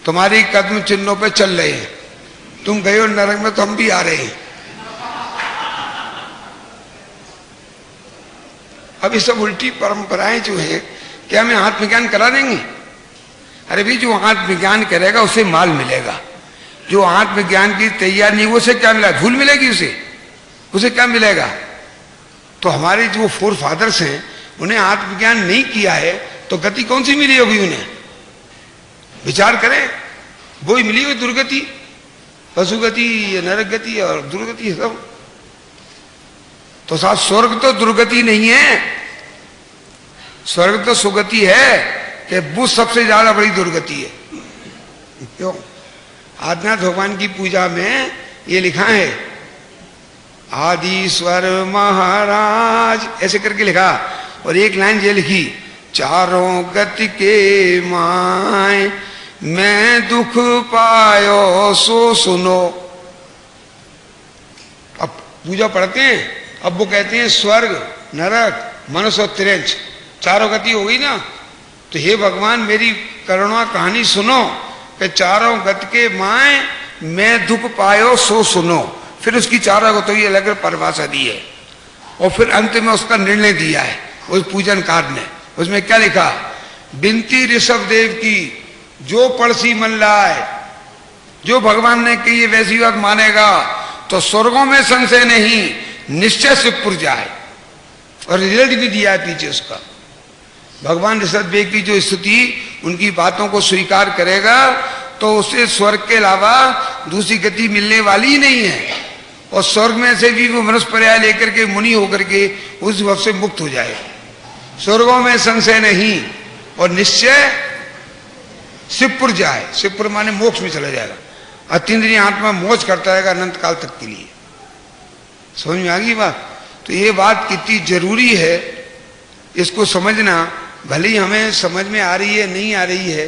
तुम्हारे कदम चिन्हों पे चल रहे हैं, तुम गए हो नरक में तो हम भी आ रहे हैं। अब ये सब उल्टी परंपराएं जो है, क्या हमें आत्मज्ञान करा देंगे? अरे भी जो आत्मज्ञान करेगा उसे माल मिलेगा, जो आत्मज्ञान की तैयार नहीं उसे क्या मिला? धूल मिलेगी उसे क्या मिलेगा? तो हमारे जो फोर फादर्स हैं उन्हें आत्मज्ञान नहीं किया है तो गति कौन सी मिली होगी उन्हें? विचार करें, वो ही मिली हुई दुर्गति, पशुगति, नरक गति और दुर्गति सब। तो साथ स्वर्ग तो दुर्गति नहीं है, स्वर्ग तो सुगति है, कि वो सबसे ज्यादा बड़ी दुर्गति है। क्यों? आदिनाथ भगवान की पूजा में ये लिखा है, आदिश्वर महाराज ऐसे करके लिखा, और एक लाइन ये लिखी, चारों गति के माय मैं दुख पायो सो सुनो। अब पूजा पढ़ते हैं, अब वो कहते हैं स्वर्ग, नरक, मनुष्य और तिरंज, चारों गति हो गई ना। तो हे भगवान मेरी करुणा कहानी सुनो कि चारों गति के माय मैं दुख पायो सो सुनो। फिर उसकी चारों गति ये अलग परिभाषा दी है, और फिर अंत में उसका निर्णय दिया है उस पूजनकार ने। उसमें क्या लिखा? बिनती ऋषभ देव की, जो पड़सी मन लाए, जो भगवान ने कही वैसी बात मानेगा तो स्वर्गों में संशय नहीं, निश्चय शिवपुर जाए। और रिजल्ट भी दिया है पीछे उसका। भगवान ऋषभ देव की जो स्तुति, उनकी बातों को स्वीकार करेगा तो उसे स्वर्ग के अलावा दूसरी गति मिलने वाली ही नहीं है, और स्वर्ग में से भी वो मनुष्य पर्याय लेकर के मुनि होकर के उस वक्त से मुक्त हो जाए। स्वर्गों में संशय नहीं, और निश्चय शिवपुर जाए। शिवपुर माने मोक्ष में चला जाएगा, अतीन्द्रिय आत्मा मोक्ष करता रहेगा अनंत काल तक के लिए। समझ में आ गई बात? तो ये बात कितनी जरूरी है, इसको समझना। भले ही हमें समझ में आ रही है नहीं आ रही है,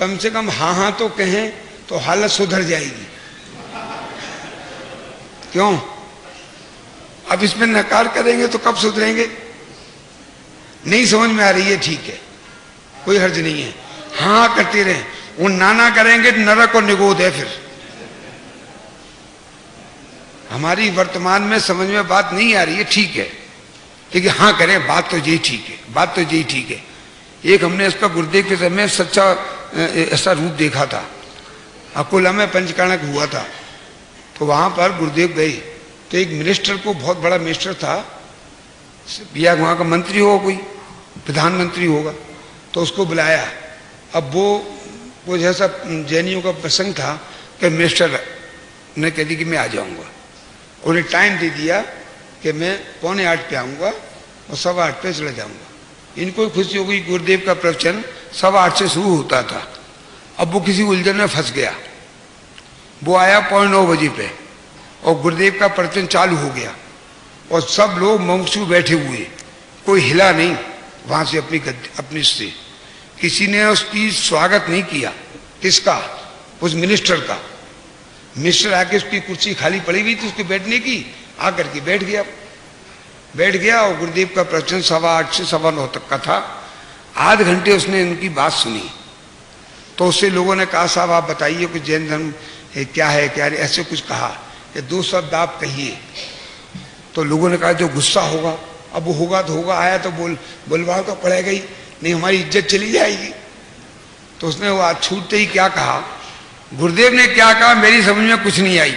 कम से कम हाँ हाँ तो कहें तो हालत सुधर जाएगी। क्यों? अब इसमें नकार करेंगे तो कब सुधरेंगे? नहीं समझ में आ रही है, ठीक है, कोई हर्ज नहीं है, हाँ करते रहे। वो नाना करेंगे नरक और निगोद है। फिर हमारी वर्तमान में समझ में बात नहीं आ रही है, ठीक है, लेकिन हाँ करें, बात तो यही ठीक है, बात तो यही ठीक है। एक हमने इसका गुरुदेव के समय सच्चा ऐसा रूप देखा था, अकोला में पंचकर्णक हुआ था। तो वहां पर गुरुदेव गए तो एक मिनिस्टर को, बहुत बड़ा मिनिस्टर था, या वहां का मंत्री होगा, कोई प्रधानमंत्री होगा, तो उसको बुलाया। अब वो जैसा जैनियों का प्रसंग था कि मिनिस्टर ने कह दी कि मैं आ जाऊंगा। उन्हें टाइम दे दिया कि मैं 7:45 पे आऊंगा और 8:15 पे चला जाऊंगा। इनको खुशी हो गई, गुरुदेव का प्रवचन 8:15 से शुरू होता था। अब वो किसी उलझन में फंस गया, वो आया 9:15 बजे पे, और गुरुदेव का प्रवचन चालू हो गया, और सब लोग मुमुक्षु बैठे हुए, कोई हिला नहीं वहां से अपनी से। किसी ने उसकी स्वागत नहीं किया। किसका? उस मिनिस्टर का। मिनिस्टर आके उसकी कुर्सी खाली पड़ी हुई थी उसके बैठने की, आकर के बैठ गया और गुरुदेव का प्रवचन 8:15 से 9:15 तक का था। आध घंटे उसने इनकी बात सुनी। तो उससे लोगों ने कहा, साहब आप बताइए कुछ जैन धर्म क्या है, क्या है, ऐसे कुछ कहा कि 2 शब्द आप कहिए। तो लोगों ने कहा जो गुस्सा होगा, अब वो होगा तो होगा, आया तो बोलवा तो पड़ेगा ही, नहीं हमारी इज्जत चली जाएगी। तो उसने वो आज छूटते ही क्या कहा, गुरुदेव ने क्या कहा मेरी समझ में कुछ नहीं आई,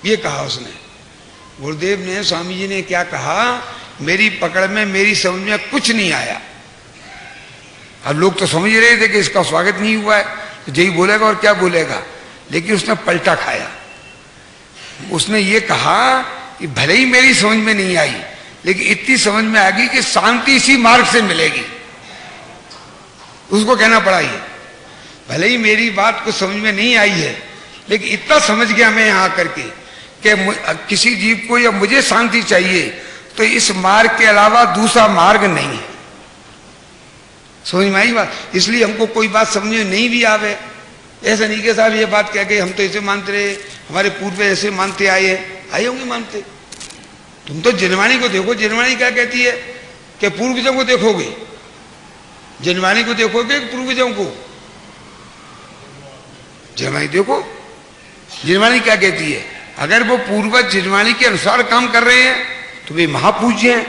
ये कहा उसने। गुरुदेव ने, स्वामी जी ने क्या कहा, मेरी पकड़ में, मेरी समझ में कुछ नहीं आया। अब लोग तो समझ रहे थे कि इसका स्वागत नहीं हुआ है, तो यही बोलेगा और क्या बोलेगा, लेकिन उसने पलटा खाया। उसने ये कहा कि भले ही मेरी समझ में नहीं आई, लेकिन इतनी समझ में आ गई कि शांति इसी मार्ग से मिलेगी। उसको कहना पड़ा ये, भले ही मेरी बात कुछ समझ में नहीं आई है, लेकिन इतना समझ गया मैं यहां करके कि किसी जीव को या मुझे शांति चाहिए तो इस मार्ग के अलावा दूसरा मार्ग नहीं है। समझ में आई बात? इसलिए हमको कोई बात समझ में नहीं भी आवे, ऐसा नहीं कि साहब ये बात कह के हम तो ऐसे मानते रहे, हमारे पूर्व ऐसे मानते आए होंगे मानते। तुम तो जनवाणी को देखो, जनवाणी क्या कहती है कि पूर्वजों को देखोगे, जनवाणी को देखोगे पूर्वजों को, जनवाणी देखो, जनवाणी क्या कहती है। अगर वो पूर्वज जनवाणी के अनुसार काम कर रहे हैं तो वे महापूज्य हैं,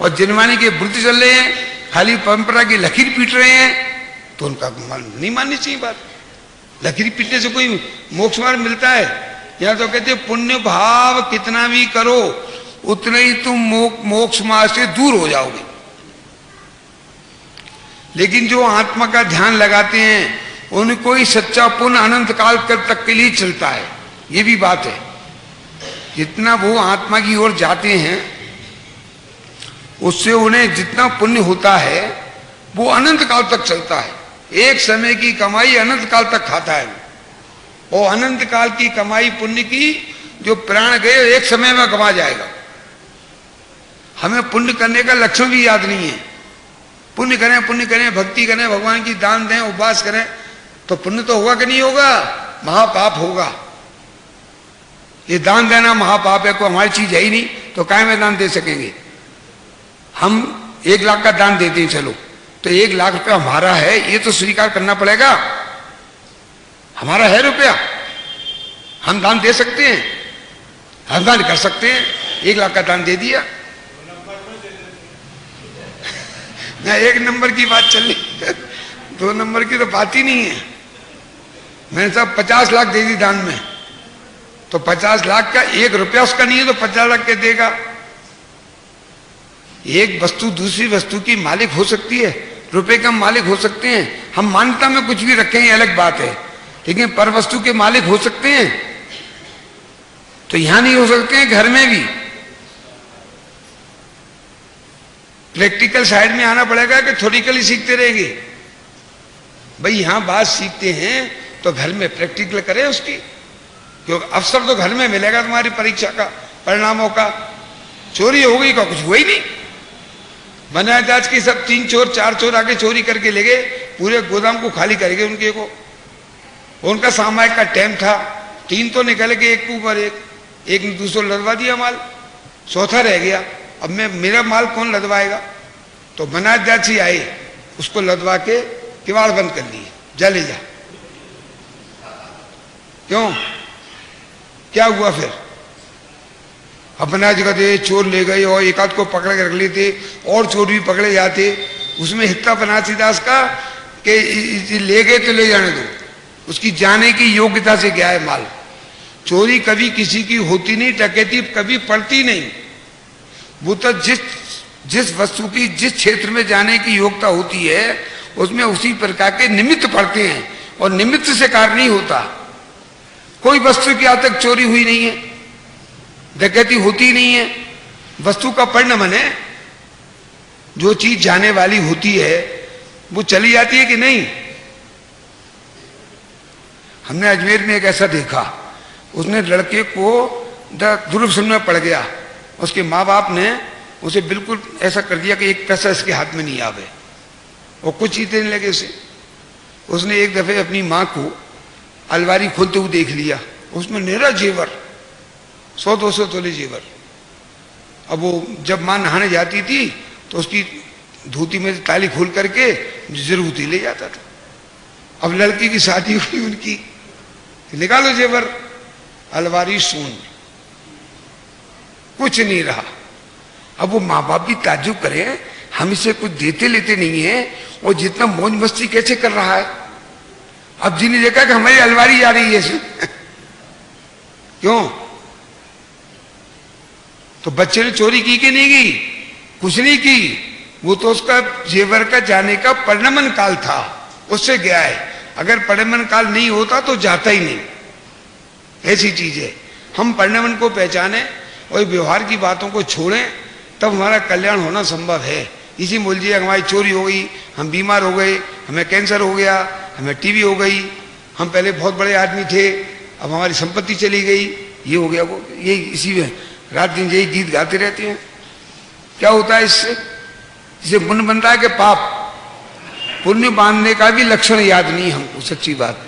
और जनवाणी के वृत्त चल रहे हैं, खाली परंपरा की लकीर पीट रहे हैं, तो उनका नहीं माननी चाहिए बात। लकीर पीटने से कोई मोक्ष मार्ग मिलता है? या तो कहते पुण्य भाव कितना भी करो उतने ही तुम मोक्ष मार्ग से दूर हो जाओगे। लेकिन जो आत्मा का ध्यान लगाते हैं उनको ही सच्चा पुण्य अनंत काल तक के लिए चलता है, ये भी बात है। जितना वो आत्मा की ओर जाते हैं उससे उन्हें जितना पुण्य होता है वो अनंत काल तक चलता है। एक समय की कमाई अनंत काल तक खाता है वो, और अनंत काल की कमाई पुण्य की जो प्राण गए एक समय में कमा जाएगा। हमें पुण्य करने का लक्षण भी याद नहीं है। पुण्य करें, भक्ति करें, भगवान की दान दें, उपवास करें, तो पुण्य तो होगा कि नहीं होगा? महापाप होगा। ये दान देना महापाप है, कोई हमारी चीज है ही नहीं तो काय में दान दे सकेंगे? हम 1 लाख का दान देते हैं, चलो तो 1 लाख रुपया हमारा है, ये तो स्वीकार करना पड़ेगा। हमारा है रुपया, हम दान दे सकते हैं, हम दान कर सकते हैं। 1 लाख का दान दे दिया ना, 1 नंबर की बात चल रही 2 नंबर की तो बात ही नहीं है। मैंने साहब 50 लाख दे दी दान में, तो 50 लाख का 1 रुपया उसका नहीं है तो 50 लाख के देगा। एक वस्तु दूसरी वस्तु की मालिक हो सकती है, रुपए का मालिक हो सकते हैं। हम मान्यता में कुछ भी रखें ये अलग बात है, लेकिन पर वस्तु के मालिक हो सकते हैं। तो यहां नहीं हो सकते हैं, घर में भी। प्रैक्टिकल साइड में आना पड़ेगा कि थ्योरिकली सीखते रहेंगे? भाई यहां बात सीखते हैं तो घर में प्रैक्टिकल करें उसकी, क्योंकि अवसर तो घर में मिलेगा तुम्हारी परीक्षा का, परिणामों का। चोरी हो गई का कुछ हुआ ही नहीं। बनाया जाज की सब 3 चोर 4 चोर आके चोरी करके ले गए, पूरे गोदाम को खाली कर गए उनके को। उनका सामायिक का टाइम था, 3 तो निकल गए, एक के ऊपर एक ने दूसरा लदवा दिया माल, चौथा रह गया। अब मेरा माल कौन लदवाएगा? तो बनाया जाज ही आए, उसको लदवा के किवाड़ बंद कर दिए, जा ले जा। क्यों? क्या हुआ फिर? अपना जगह दे चोर ले गए और एक आध को पकड़ के रख लेते और चोर भी पकड़े जाते। उसमें हिस्सा बनारसीदास का कि ले गए तो ले जाने दो, उसकी जाने की योग्यता से क्या है माल। चोरी कभी किसी की होती नहीं, डकैती कभी पड़ती नहीं। वो तो जिस वस्तु की जिस क्षेत्र में जाने की योग्यता होती है उसमें उसी प्रकार के निमित्त पड़ते हैं, और निमित्त से कार्य नहीं होता। कोई वस्तु की आज तक चोरी हुई नहीं है, डकैती होती नहीं है। वस्तु का परिणाम है, जो चीज जाने वाली होती है वो चली जाती है कि नहीं। हमने अजमेर में एक ऐसा देखा, उसने लड़के को दुर्व्यसन में पड़ गया, उसके माँ बाप ने उसे बिल्कुल ऐसा कर दिया कि 1 पैसा इसके हाथ में नहीं आवे, और कुछ ही देने लगे उसे। उसने एक दफे अपनी माँ को अलमारी खोलते हुए देख लिया, उसमें निरा जेवर, 100-200 तोले जेवर। अब वो जब माँ नहाने जाती थी तो उसकी धोती में ताली खोल करके जरूरत ही ले जाता था। अब लड़की की शादी हुई उनकी, निकालो जेवर, अलमारी सून, कुछ नहीं रहा। अब वो माँ बाप भी ताज्जुब करे, हम इसे कुछ देते लेते नहीं है, और जितना मौज मस्ती कैसे कर रहा है। अब जी ने देखा कि हमारी अलमारी जा रही है इसमें क्यों? तो बच्चे ने चोरी की कि नहीं की? कुछ नहीं की, वो तो उसका जेवर का जाने का परिणमन काल था, उससे गया है। अगर परिणमन काल नहीं होता तो जाता ही नहीं। ऐसी चीज है, हम परिणमन को पहचाने और व्यवहार की बातों को छोड़ें, तब हमारा कल्याण होना संभव है। इसी बोल जी हमारी चोरी हो गई, हम बीमार हो गए, हमें कैंसर हो गया, हमें टीबी हो गई, हम पहले बहुत बड़े आदमी थे, अब हमारी संपत्ति चली गई, ये हो गया वो, ये इसी में रात दिन यही गीत गाते रहते हैं। क्या होता है इससे? इससे पुण्य बनता है कि पाप? पुण्य बांधने का भी लक्षण याद नहीं हमको, सच्ची बात।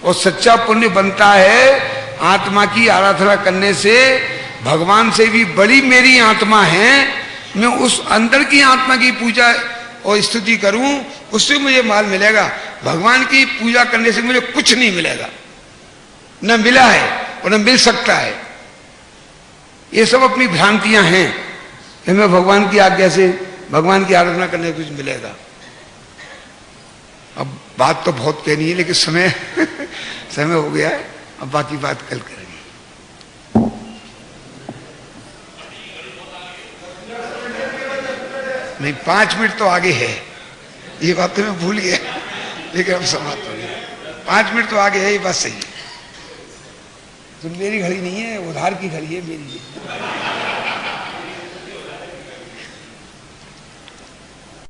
और सच्चा पुण्य बनता है आत्मा की आराधना करने से। भगवान से भी बड़ी मेरी आत्मा है, मैं उस अंदर की आत्मा की पूजा और स्तुति करूं, उससे मुझे माल मिलेगा। भगवान की पूजा करने से मुझे कुछ नहीं मिलेगा, न मिला है और न मिल सकता है। ये सब अपनी भ्रांतियां हैं कि हमें भगवान की आज्ञा से भगवान की आराधना करने से कुछ मिलेगा। अब बात तो बहुत कहनी है, लेकिन समय समय हो गया है, अब बाकी बात कल करेंगे। नहीं, 5 मिनट तो आगे है, ये बात तो मैं भूल गया, लेकिन अब समाप्त हो गया। 5 मिनट तो आगे है, ये बात सही है। तो मेरी घड़ी नहीं है, उधार की घड़ी है मेरी।